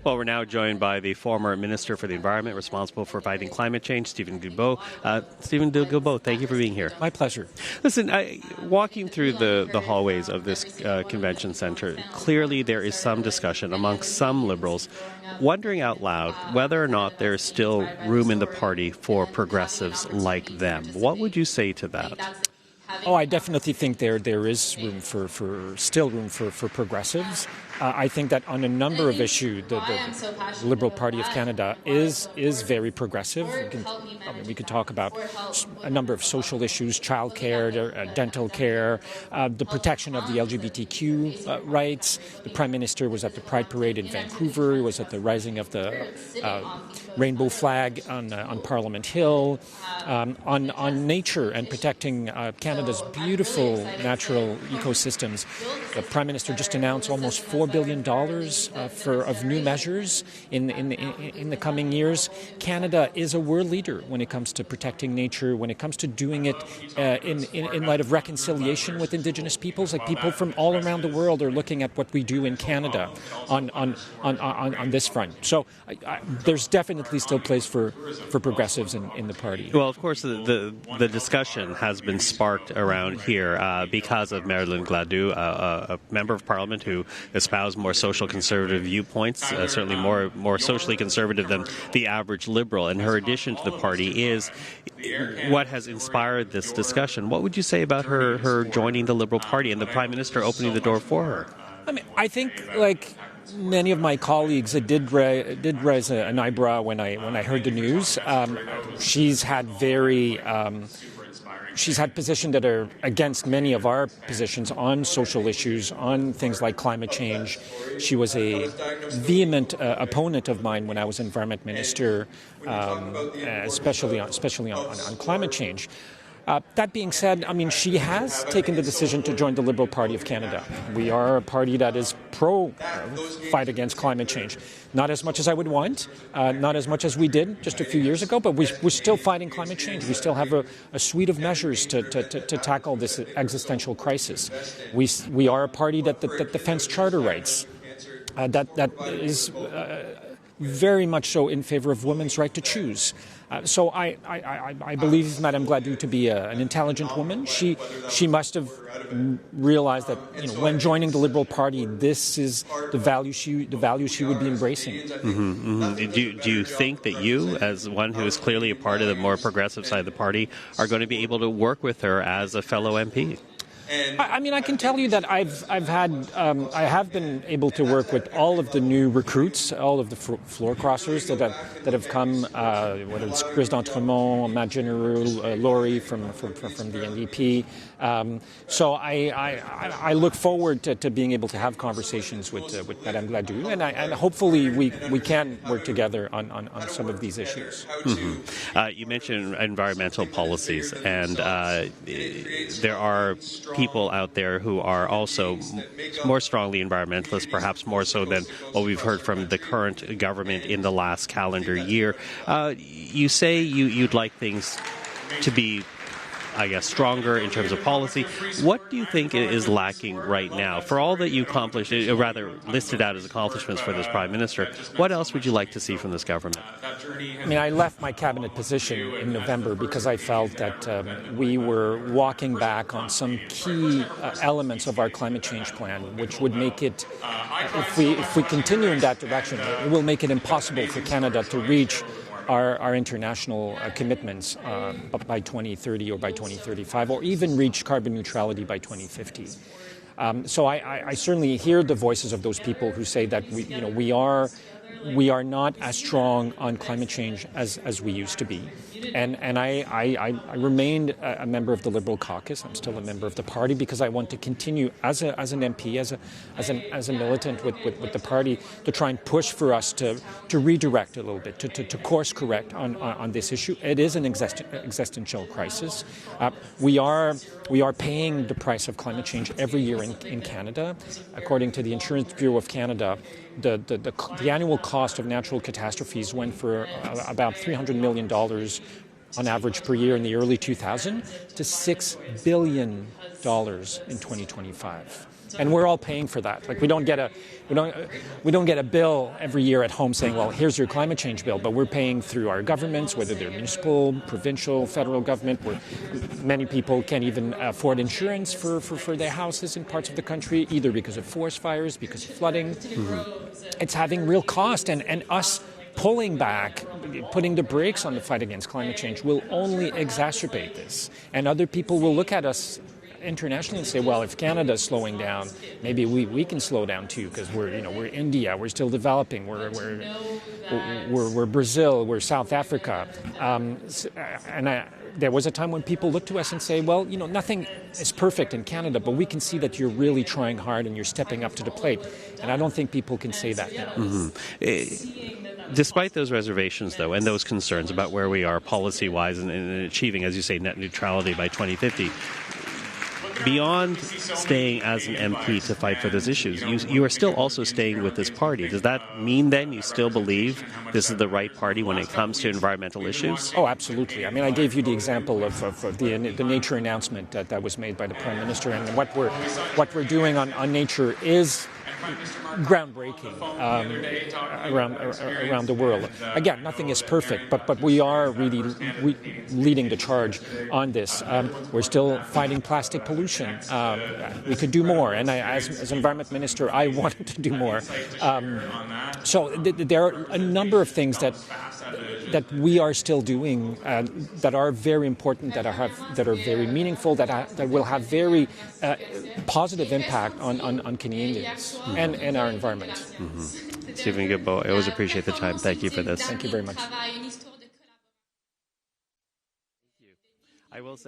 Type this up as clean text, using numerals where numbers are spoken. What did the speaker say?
Well, we're now joined by the former Minister for the Environment responsible for fighting climate change, Steven Guilbeault. Steven Guilbeault, thank you for being here. My pleasure. Listen, walking through the hallways of this convention center, clearly there is some discussion amongst some Liberals wondering out loud whether or not there is still room in the party for progressives like them. What would you say to that? Oh, I definitely think there is room for progressives. I think that on a number of issues, the Liberal Party of Canada is very progressive. We could talk about a number of social issues, childcare, dental care, the protection of the LGBTQ rights. The Prime Minister was at the Pride Parade in Vancouver. He was at the rising of the rainbow flag on Parliament Hill. On nature and protecting Canada's beautiful natural ecosystems. The Prime Minister just announced almost $4 billion of new measures in the coming years. Canada is a world leader when it comes to protecting nature, when it comes to doing it in light of reconciliation with Indigenous peoples. Like, people from all around the world are looking at what we do in Canada on this front. So there's definitely still place for progressives in the party. Well, of course, the discussion has been sparked around here because of Marilyn Gladu, a member of Parliament who espoused more social conservative viewpoints, certainly more socially conservative than the average Liberal. And her addition to the party is what has inspired this discussion. What would you say about her joining the Liberal Party and the Prime Minister opening the door for her? I mean, I think, like many of my colleagues, it did raise an eyebrow when I heard the news. She's had positions that are against many of our positions on social issues, on things like climate change. She was a vehement opponent of mine when I was Environment Minister, especially on climate change. That being said, I mean, she has taken the decision to join the Liberal Party of Canada. We are a party that is pro-fight against climate change. Not as much as I would want, not as much as we did just a few years ago, but we're still fighting climate change. We still have a suite of measures to tackle this existential crisis. We are a party that defends charter rights, that is very much so in favor of women's right to choose. So I believe Madame Gladu to be an intelligent woman. She must have realized that, when joining the Liberal Party, this is the value she would be embracing. Mm-hmm, mm-hmm. Do you think that you, as one who is clearly a part of the more progressive side of the party, are going to be able to work with her as a fellow MP? I mean, I can tell you that I have been able to work with all of the new recruits, all of the floor crossers that have come, whether it's Chris d'Entremont, Matt Genereux, Laurier from the NDP. So I look forward to being able to have conversations with Madame Gladu, and hopefully we can work together on some of these issues. Mm-hmm. You mentioned environmental policies, and there are people out there who are also more strongly environmentalists, perhaps more so than what we've heard from the current government in the last calendar year. You say you'd like things to be, I guess, stronger in terms of policy. What do you think is lacking right now? For all that you accomplished, or rather listed out as accomplishments for this Prime Minister, what else would you like to see from this government? I mean, I left my cabinet position in November because I felt that we were walking back on some key elements of our climate change plan, which would make it, if we continue in that direction, it will make it impossible for Canada to reach our international commitments by 2030 or by 2035, or even reach carbon neutrality by 2050. So I certainly hear the voices of those people who say that we are not as strong on climate change as we used to be. And I remained a member of the Liberal caucus. I'm still a member of the party because I want to continue as an MP, as a militant with the party, to try and push for us to redirect a little bit, to course correct on this issue. It is an existential crisis. We are paying the price of climate change every year in Canada. According to the Insurance Bureau of Canada, the annual cost of natural catastrophes went for about $300 million on average per year in the early 2000s to $6 billion in 2025. And we're all paying for that. Like we don't get a bill every year at home saying, well, here's your climate change bill, but we're paying through our governments, whether they're municipal, provincial, federal government, where many people can't even afford insurance for their houses in parts of the country, either because of forest fires, because of flooding. It's having real cost, and us pulling back, putting the brakes on the fight against climate change will only exacerbate this. And other people will look at us internationally and say, well, if Canada's slowing down, maybe we can slow down too, because we're India, we're still developing, we're Brazil, we're South Africa, there was a time when people looked to us and say, well, nothing is perfect in Canada, but we can see that you're really trying hard and you're stepping up to the plate. And I don't think people can say that now. Despite those reservations, though, and those concerns about where we are policy-wise and achieving, as you say, net neutrality by 2050, beyond staying as an MP to fight for those issues, you are still also staying with this party. Does that mean then you still believe this is the right party when it comes to environmental issues? Oh, absolutely. I mean, I gave you the example of the nature announcement that was made by the Prime Minister, and what we're doing on nature is groundbreaking around the world. Again, nothing is perfect, but we are really leading the charge on this. We're still fighting plastic pollution. We could do more, and as Environment Minister, I wanted to do more. So there are a number of things that we are still doing that are very important, that are very meaningful, that will have very positive impact on Canadians and our environment. Steven Guilbeault, I always appreciate the time. Thank you for this. Thank you very much. I will say